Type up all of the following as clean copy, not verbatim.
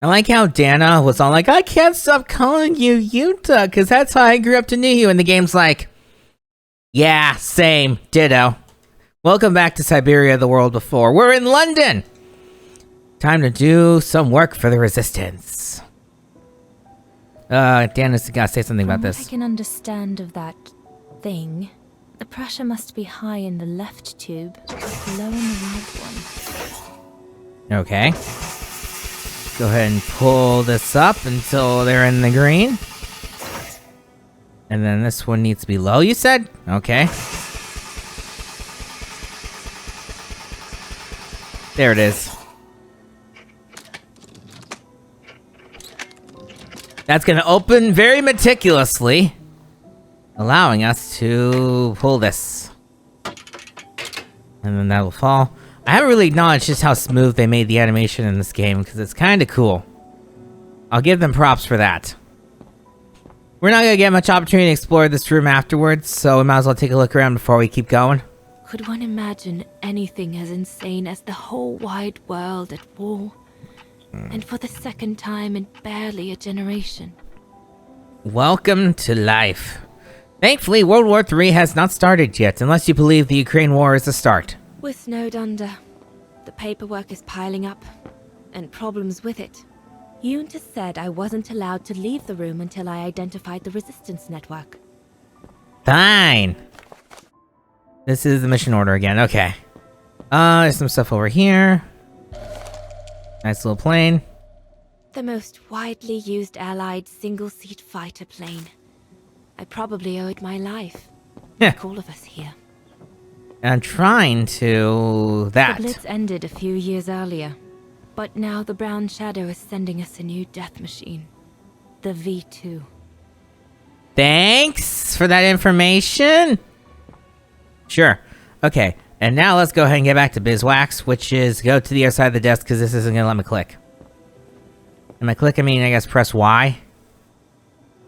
I like how Dana was all like, I can't stop calling you Junta, because that's how I grew up to know you. And the game's like, yeah, same, ditto. Welcome back to Syberia, the world before. We're in London! Time to do some work for the Resistance. Dana's gotta say something about this. I can understand of that thing. The pressure must be high in the left tube, but low in the right one. Okay. Go ahead and pull this up until they're in the green. And then this one needs to be low, you said? Okay. There it is. That's gonna open very meticulously, allowing us to pull this. And then that will fall. I haven't really acknowledged just how smooth they made the animation in this game, because it's kind of cool. I'll give them props for that. We're not going to get much opportunity to explore this room afterwards, so we might as well take a look around before we keep going. Could one imagine anything as insane as the whole wide world at war? And for the second time in barely a generation. Welcome to life. Thankfully, World War III has not started yet, unless you believe the Ukraine war is the start. We're snowed under. The paperwork is piling up, and problems with it. Junta said I wasn't allowed to leave the room until I identified the resistance network. Fine. This is the mission order again, okay. There's some stuff over here. Nice little plane. The most widely used Allied single-seat fighter plane. I probably owe it my life. Like all of us here. I'm trying to... that. The Blitz ended a few years earlier, but now the Brown Shadow is sending us a new death machine. The V2. Thanks for that information. Sure. Okay, and now let's go ahead and get back to Bizwax, which is go to the other side of the desk, because this isn't going to let me click. And by click, I mean, I guess press Y.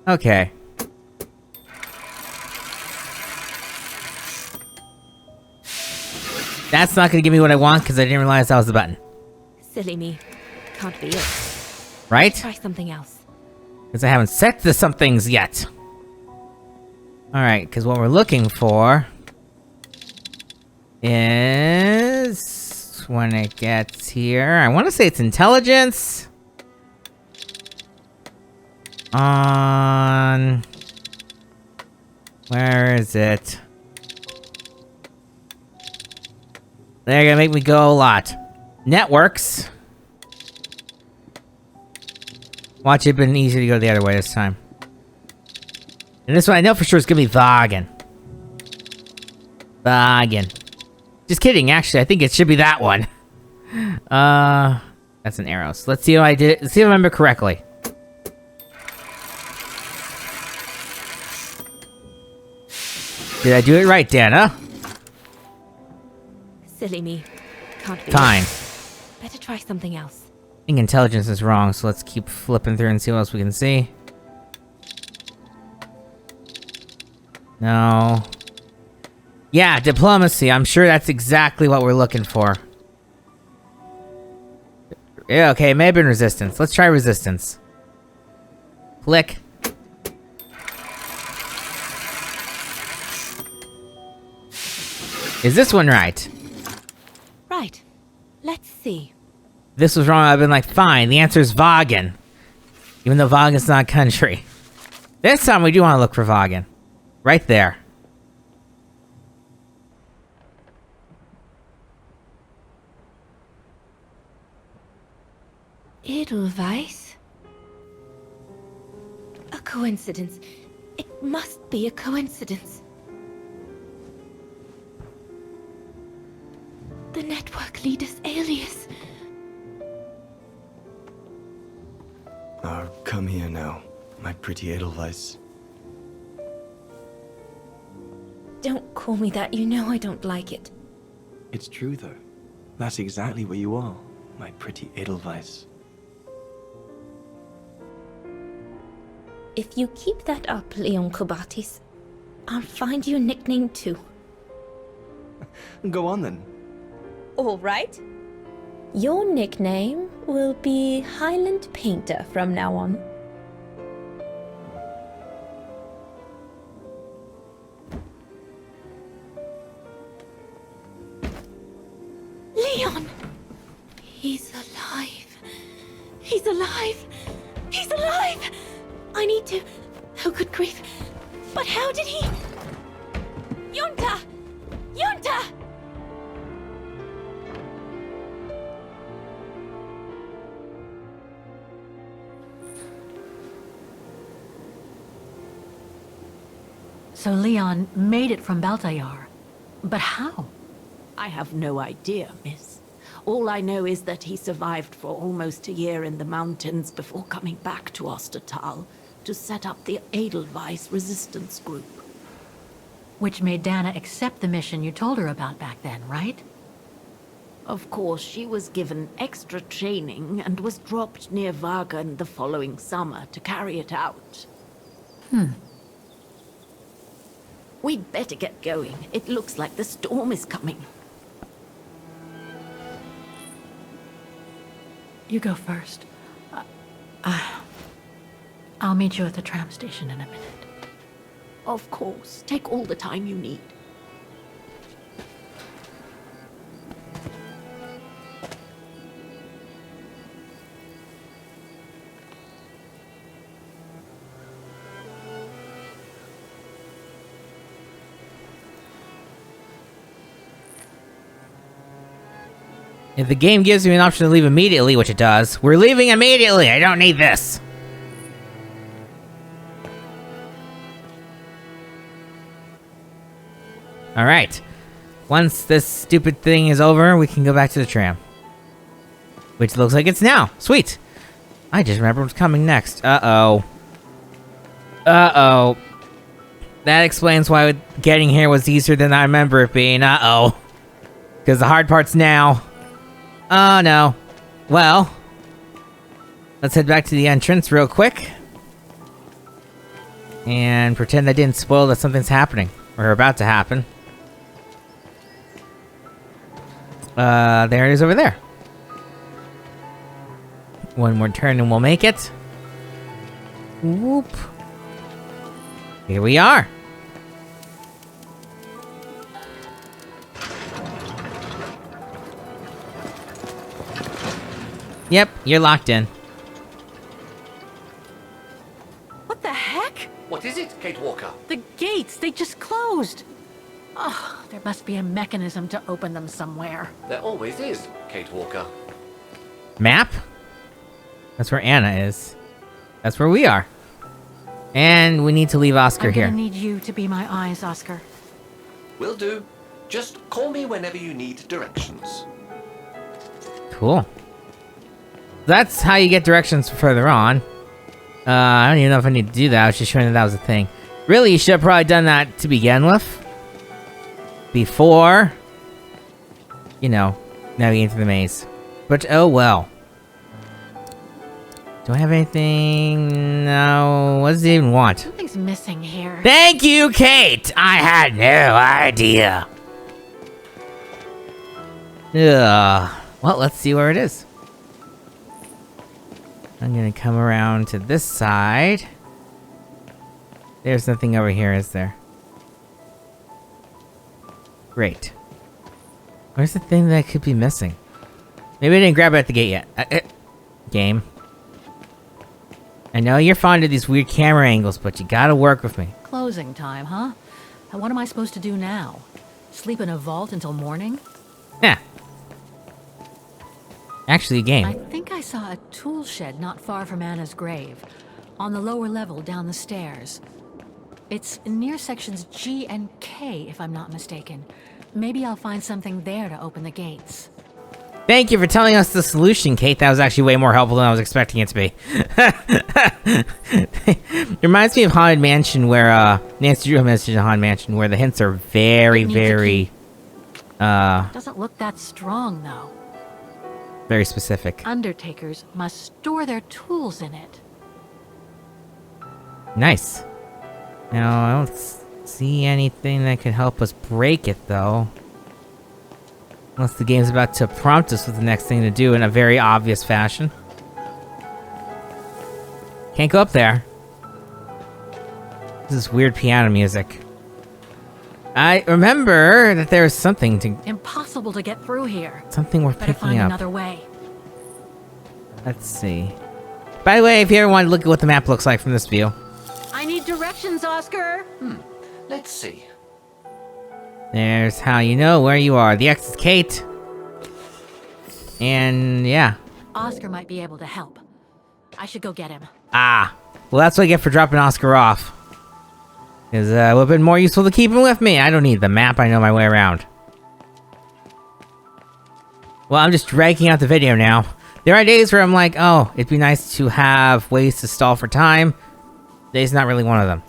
Okay. That's not going to give me what I want, because I didn't realize that was the button. Silly me. Can't be it. Right? Try something else. Because I haven't set the somethings yet. Alright, because what we're looking for... is... when it gets here... I want to say it's intelligence... on... where is it? They're gonna make me go a lot. Networks. Watch, it's been easy to go the other way this time. And this one I know for sure is gonna be Vagen. Vagen. Just kidding, actually, I think it should be that one. That's an arrow. So let's see how I did it. Let's see if I remember correctly. Did I do it right, Dana? Silly me. Can't be Fine. it. Better try something else. I think intelligence is wrong, so let's keep flipping through and see what else we can see. No. Yeah, diplomacy. I'm sure that's exactly what we're looking for. Yeah, okay, it may have been resistance. Let's try resistance. Click. Is this one right? Right. Let's see. If this was wrong, I've been like, fine, the answer is Vagen. Even though Vagen's not a country. This time we do want to look for Vagen. Right there. Edelweiss? A coincidence. It must be a coincidence. The network leader's alias. Oh, come here now, my pretty Edelweiss. Don't call me that, you know I don't like it. It's true though. That's exactly what you are, my pretty Edelweiss. If you keep that up, Leon Kobatis, I'll find you a nickname too. Go on then. All right. Your nickname will be Highland Painter from now on. Leon! He's alive. He's alive. He's alive! I need to... Oh, good grief. But how did he... Junta! Junta! So Leon made it from Baltayar. But how? I have no idea, miss. All I know is that he survived for almost a year in the mountains before coming back to Ostertal to set up the Edelweiss resistance group. Which made Dana accept the mission you told her about back then, right? Of course, she was given extra training and was dropped near Vagan the following summer to carry it out. We'd better get going. It looks like the storm is coming. You go first. I'll meet you at the tram station in a minute. Of course. Take all the time you need. If the game gives me an option to leave immediately, which it does, we're leaving immediately! I don't need this! Alright. Once this stupid thing is over, we can go back to the tram. Which looks like it's now. Sweet! I just remember what's coming next. Uh-oh. Uh-oh. That explains why getting here was easier than I remember it being. Uh-oh. Because the hard part's now. Oh, no. Well. Let's head back to the entrance real quick. And pretend I didn't spoil that something's happening. Or about to happen. There it is over there. One more turn and we'll make it. Whoop. Here we are. Yep, you're locked in. What the heck? What is it, Kate Walker? The gates, they just closed. Oh, there must be a mechanism to open them somewhere. There always is, Kate Walker. Map? That's where Anna is. That's where we are. And we need to leave Oscar I'm here. gonna need you to be my eyes, Oscar. Will do. Just call me whenever you need directions. Cool. That's how you get directions further on. I don't even know if I need to do that. I was just showing that was a thing. Really, you should have probably done that to begin with. Before, you know, navigating through the maze. But oh well. Do I have anything? No. What does it even want? Something's missing here. Thank you, Kate! I had no idea. Ugh. Well, let's see where it is. I'm gonna come around to this side. There's nothing over here, is there? Great. Where's the thing that could be missing? Maybe I didn't grab it at the gate yet. Game. I know you're fond of these weird camera angles, but you gotta work with me. Closing time, huh? And what am I supposed to do now? Sleep in a vault until morning? Yeah. Actually, a game. I think I saw a tool shed not far from Anna's grave. On the lower level down the stairs. It's near sections G and K, if I'm not mistaken. Maybe I'll find something there to open the gates. Thank you for telling us the solution, Kate. That was actually way more helpful than I was expecting it to be. It reminds me of Haunted Mansion, where, Nancy Drew mentioned Haunted Mansion, where the hints are very, very, Doesn't look that strong, though. very specific. Undertakers must store their tools in it. Nice. Now, I don't see anything that could help us break it, though. Unless the game's about to prompt us with the next thing to do in a very obvious fashion. Can't go up there. This is weird piano music. I remember that there's something to... Impossible to get through here. Something worth Better picking find up. another way. Let's see. By the way, if you ever want to look at what the map looks like from this view. I need directions, Oscar. Let's see. There's how you know where you are. The X is Kate. And yeah. Oscar might be able to help. I should go get him. Ah. Well, that's what I get for dropping Oscar off. Because it would have been more useful to keep him with me. I don't need the map. I know my way around. Well, I'm just dragging out the video now. There are days where I'm like, oh, it'd be nice to have ways to stall for time. Today's not really one of them.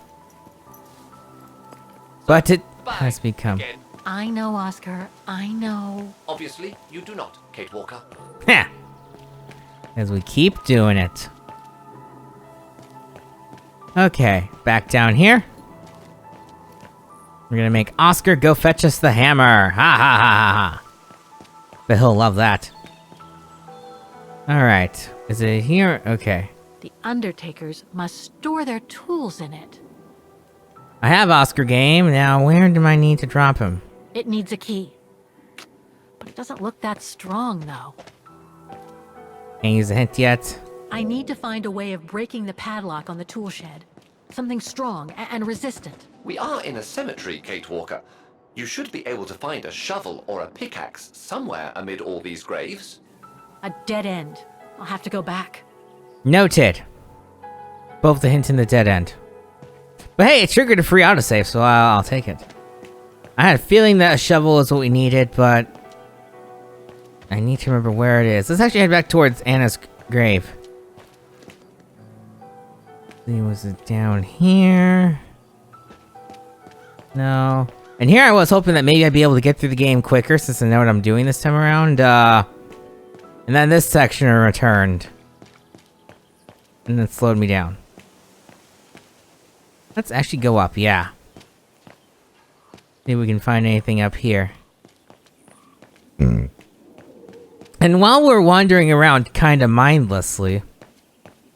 But it has become... Again. I know, Oscar. I know. Obviously, you do not, Kate Walker. Heh. As we keep doing it. Okay, back down here. We're gonna make Oscar go fetch us the hammer. Ha ha ha ha ha. But he'll love that. Alright. Is it here? Okay. The Undertakers must store their tools in it. I have Oscar game. Now, where do I need to drop him? It needs a key. But it doesn't look that strong, though. Can't use a hint yet. I need to find a way of breaking the padlock on the tool shed. Something strong and resistant. We are in a cemetery, Kate Walker. You should be able to find a shovel or a pickaxe somewhere amid all these graves. A dead end. I'll have to go back. Noted. Both the hint and the dead end. But hey, it triggered a free autosave, so I'll take it. I had a feeling that a shovel is what we needed, but... I need to remember where it is. Let's actually head back towards Anna's grave. Was it down here? No. And here I was hoping that maybe I'd be able to get through the game quicker since I know what I'm doing this time around. And then this section returned. And then slowed me down. Let's actually go up, yeah. See if we can find anything up here. And while we're wandering around kind of mindlessly,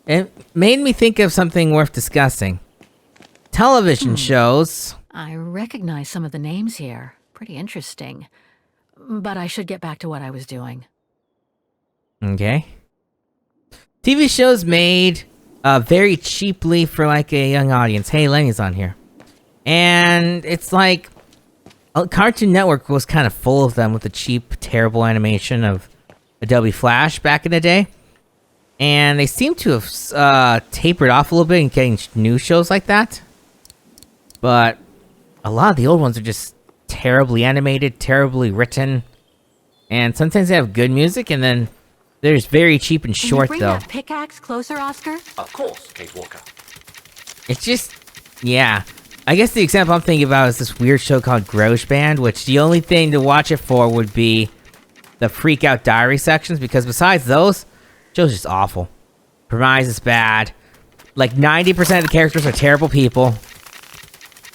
it made me think of something worth discussing. Television shows. I recognize some of the names here. Pretty interesting. But I should get back to what I was doing. Okay. TV shows made very cheaply for like a young audience. Hey, Lenny's on here. And it's like... Cartoon Network was kind of full of them with the cheap, terrible animation of Adobe Flash back in the day. And they seem to have tapered off a little bit in getting new shows like that. But a lot of the old ones are just terribly animated, terribly written. And sometimes they have good music, and then they're just very cheap and short, Can you though. bring that pickaxe closer, Oscar? Of course, Kate Walker. It's just... yeah. I guess the example I'm thinking about is this weird show called Grosh Band, which the only thing to watch it for would be the Freak Out Diary sections, because besides those, the show's just awful. Premise is bad. Like, 90% of the characters are terrible people.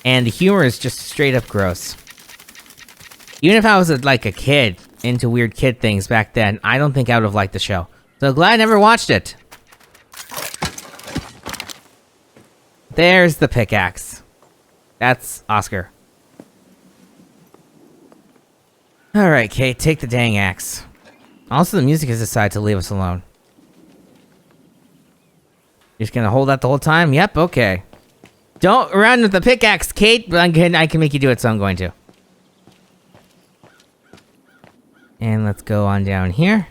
And the humor is just straight up gross. Even if I was, like, a kid into weird kid things back then, I don't think I would have liked the show. So glad I never watched it. There's the pickaxe. That's Oscar. Alright, Kate, take the dang axe. Also, the music has decided to leave us alone. You're just gonna hold that the whole time? Yep, okay. Don't run with the pickaxe, Kate, but I can make you do it, so I'm going to. And let's go on down here.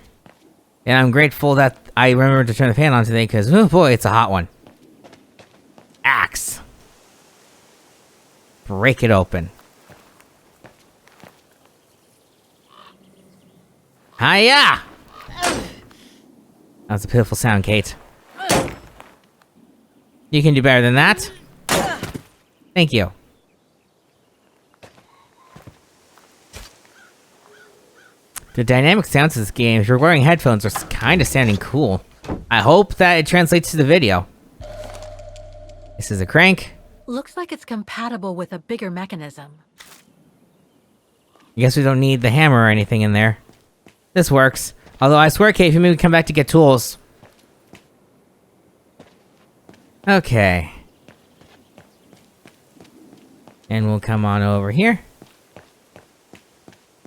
And I'm grateful that I remembered to turn the fan on today, because, oh boy, it's a hot one. Axe. Break it open. Hiya! That was a pitiful sound, Kate. You can do better than that. Thank you. The dynamic sounds of this game, if you're wearing headphones, are kind of sounding cool. I hope that it translates to the video. This is a crank. Looks like it's compatible with a bigger mechanism. I guess we don't need the hammer or anything in there. This works. Although I swear, Kate, if you maybe come back to get tools. Okay. And we'll come on over here.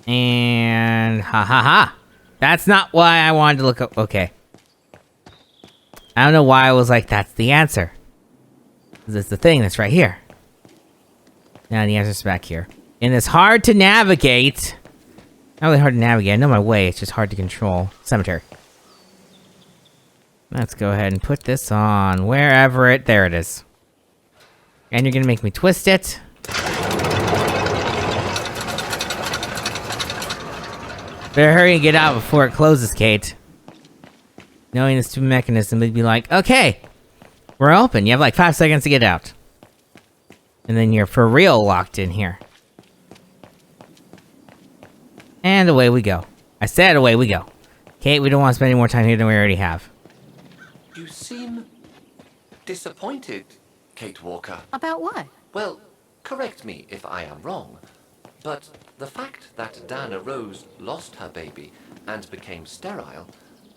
And ha ha ha. That's not why I wanted to look up. Okay. I don't know why I was like, that's the answer. Because it's the thing that's right here. Now the answer's back here. And it's hard to navigate. Not really hard to navigate. I know my way. It's just hard to control. Cemetery. Let's go ahead and put this on wherever it... There it is. And you're gonna make me twist it. Better hurry and get out before it closes, Kate. Knowing this stupid mechanism, it'd be like, okay, we're open. You have like 5 seconds to get out. And then you're for real locked in here. And away we go. I said away we go. Kate, we don't want to spend any more time here than we already have. You seem disappointed, Kate Walker. About what? Well, correct me if I am wrong, but the fact that Diana Rose lost her baby and became sterile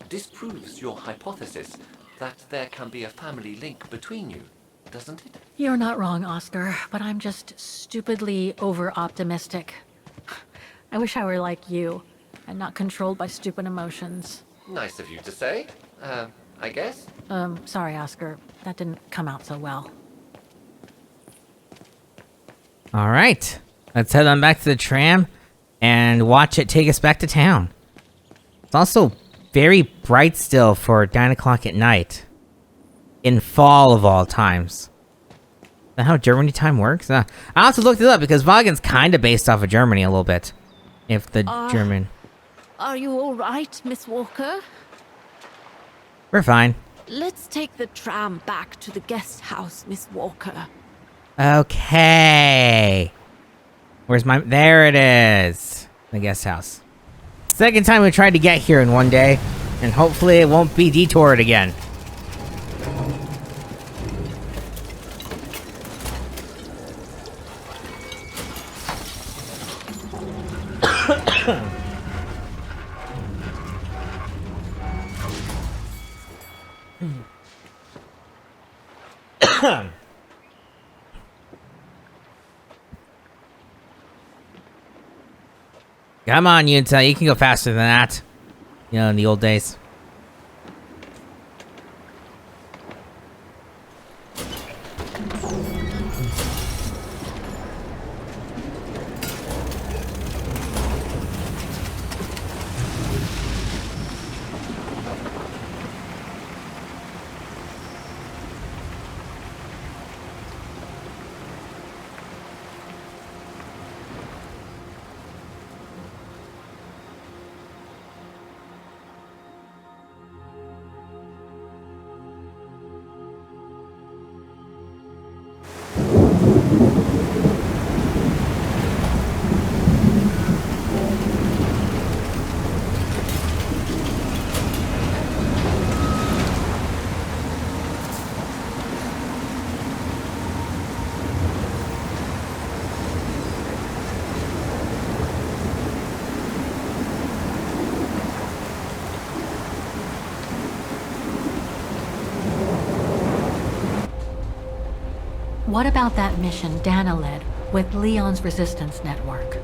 disproves your hypothesis that there can be a family link between you, doesn't it? You're not wrong, Oscar, but I'm just stupidly over-optimistic. I wish I were like you, and not controlled by stupid emotions. Nice of you to say, I guess. Sorry, Oscar. That didn't come out so well. Alright. Let's head on back to the tram and watch it take us back to town. It's also very bright still for 9 o'clock at night. In fall of all times. Is that how Germany time works? I also looked it up because Wagen's kind of based off of Germany a little bit. If the German... Are you all right, Miss Walker? We're fine. Let's take the tram back to the guest house, Miss Walker. Okay. Where's my... There it is. The guest house. Second time we tried to get here in one day. And hopefully it won't be detoured again. Come on, Junta, you can go faster than that. You know, in the old days. What about that mission Dana led with Leon's resistance network?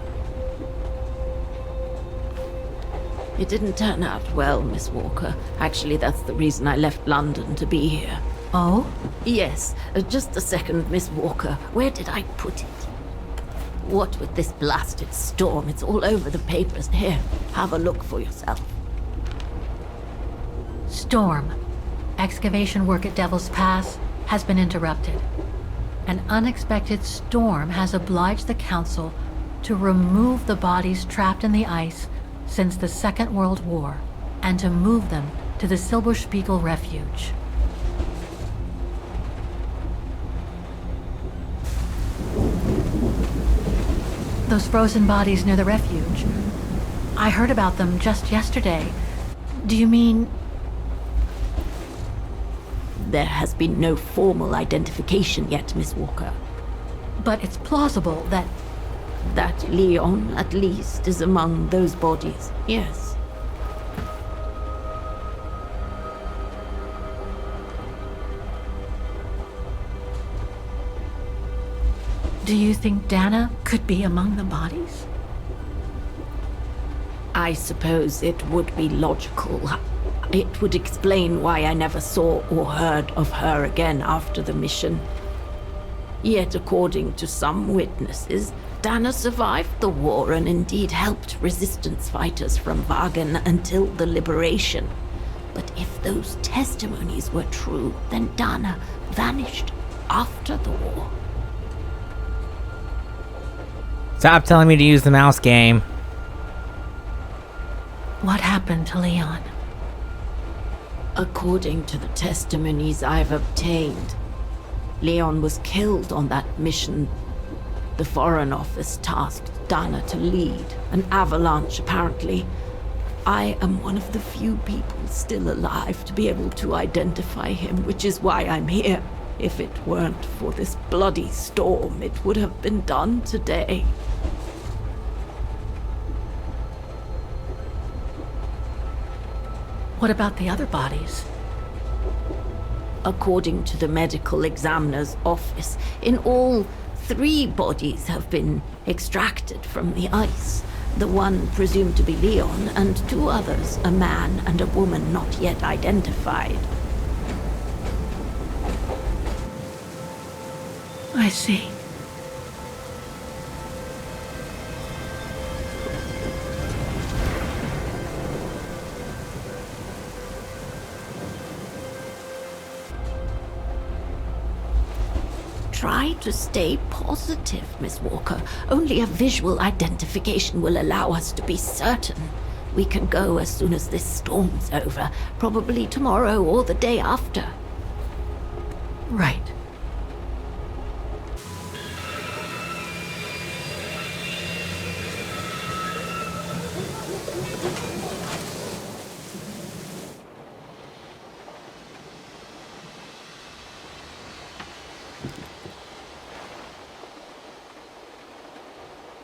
It didn't turn out well, Miss Walker. Actually, that's the reason I left London to be here. Oh? Yes, just a second, Miss Walker. Where did I put it? What with this blasted storm? It's all over the papers. Here, have a look for yourself. Storm. Excavation work at Devil's Pass has been interrupted. An unexpected storm has obliged the Council to remove the bodies trapped in the ice since the Second World War and to move them to the Silberspiegel Refuge. Those frozen bodies near the refuge. I heard about them just yesterday. Do you mean... There has been no formal identification yet, Miss Walker. But it's plausible that... That Leon, at least, is among those bodies, yes. Do you think Dana could be among the bodies? I suppose it would be logical. It would explain why I never saw or heard of her again after the mission. Yet, according to some witnesses, Dana survived the war and indeed helped resistance fighters from Wagen until the liberation. But if those testimonies were true, then Dana vanished after the war. Stop telling me to use the mouse game. What happened to Leon? According to the testimonies I've obtained, Leon was killed on that mission. The Foreign Office tasked Dana to lead an avalanche, apparently. I am one of the few people still alive to be able to identify him, which is why I'm here. If it weren't for this bloody storm, it would have been done today. What about the other bodies? According to the medical examiner's office, in all, 3 bodies have been extracted from the ice. The one presumed to be Leon, and 2 others, a man and a woman not yet identified. I see. Try to stay positive, Miss Walker. Only a visual identification will allow us to be certain. We can go as soon as this storm's over, probably tomorrow or the day after. Right.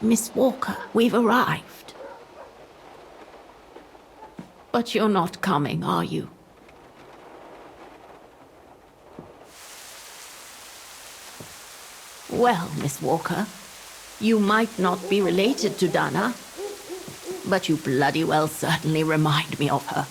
Miss Walker, we've arrived. But you're not coming, are you? Well, Miss Walker, you might not be related to Dana, but you bloody well certainly remind me of her.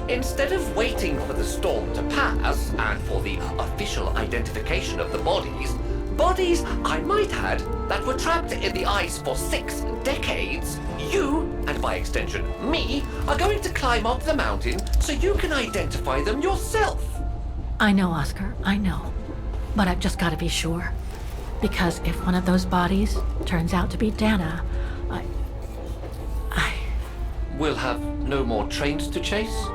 Instead of waiting for the storm to pass and for the official identification of the bodies, I might add, that were trapped in the ice for 6 decades, you, and by extension me, are going to climb up the mountain so you can identify them yourself. I know, Oscar, I know. But I've just got to be sure. Because if one of those bodies turns out to be Dana, I... We'll have no more trains to chase?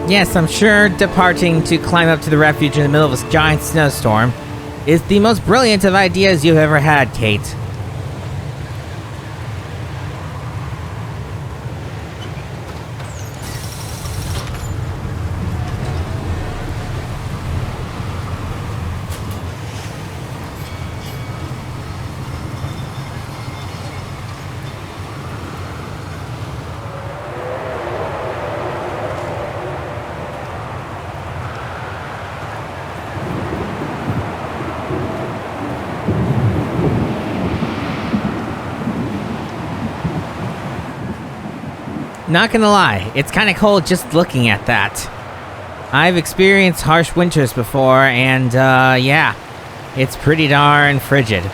Yes, I'm sure departing to climb up to the refuge in the middle of a giant snowstorm is the most brilliant of ideas you've ever had, Kate. not gonna lie, it's kind of cold just looking at that. I've experienced harsh winters before, and yeah, it's pretty darn frigid.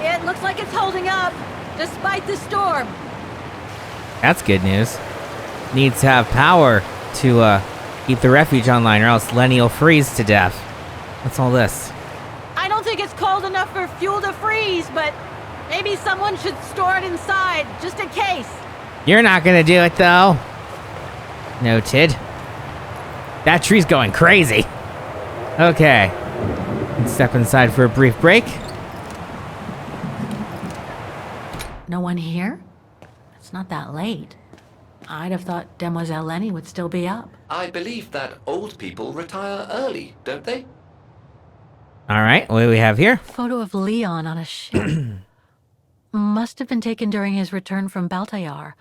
It looks like it's holding up, despite the storm. That's good news. Needs to have power to keep the refuge online, or else Lenny will freeze to death. What's all this? I don't think it's cold enough for fuel to freeze, but maybe someone should store it inside, just in case. You're not gonna do it, though. Noted. That tree's going crazy. Okay. Let's step inside for a brief break. No one here? It's not that late. I'd have thought Demoiselle Lenny would still be up. I believe that old people retire early, don't they? Alright, what do we have here? Photo of Leon on a ship. Must have been taken during his return from Baltayar.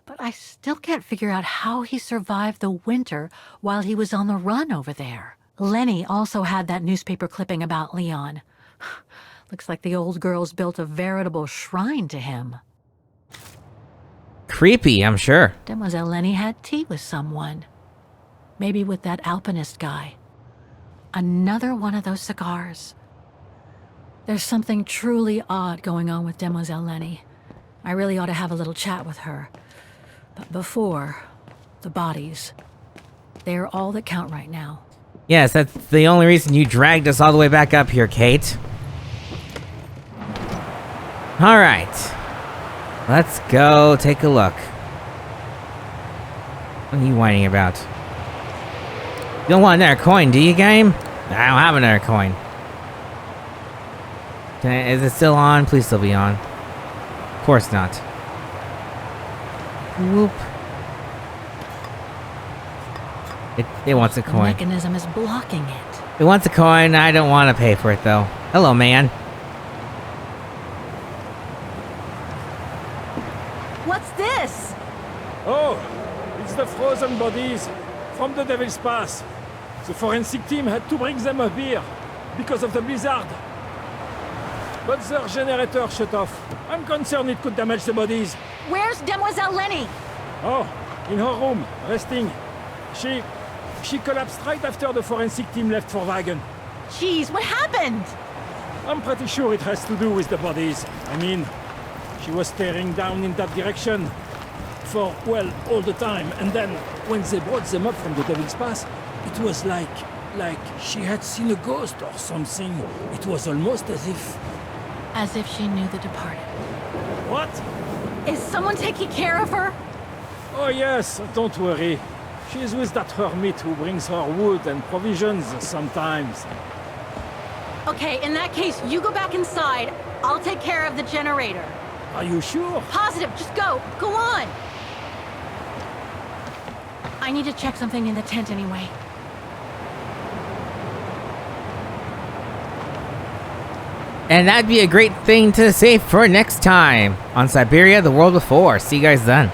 But I still can't figure out how he survived the winter while he was on the run over there. Lenny also had that newspaper clipping about Leon. Looks like the old girls built a veritable shrine to him. Creepy, I'm sure. Demoiselle Lenny had tea with someone. Maybe with that alpinist guy. Another one of those cigars. There's something truly odd going on with Demoiselle Lenny. I really ought to have a little chat with her. But before, the bodies. They're all that count right now. Yes, that's the only reason you dragged us all the way back up here, Kate. Alright. Let's go take a look. What are you whining about? You don't want another coin, do you, game? I don't have another coin. Is it still on? Please still be on. Of course not. Whoop. It wants a The coin. mechanism is blocking it. It wants a coin. I don't want to pay for it, though. Hello, man. What's this? Oh, it's the frozen bodies from the Devil's Pass. The forensic team had to bring them up here because of the blizzard. But their generator shut off. I'm concerned it could damage the bodies. Where's Demoiselle Lenny? Oh, in her room, resting. She collapsed right after the forensic team left for Wagen. Jeez, what happened? I'm pretty sure it has to do with the bodies. I mean, she was staring down in that direction for, well, all the time. And then, when they brought them up from the Devil's Pass, it was like she had seen a ghost or something. It was almost as if... As if she knew the departed. What? Is someone taking care of her? Oh yes, don't worry. She's with that hermit who brings her wood and provisions sometimes. Okay, in that case, you go back inside. I'll take care of the generator. Are you sure? Positive, just go. Go on. I need to check something in the tent anyway. And that'd be a great thing to save for next time on Syberia, the World Before. See you guys then.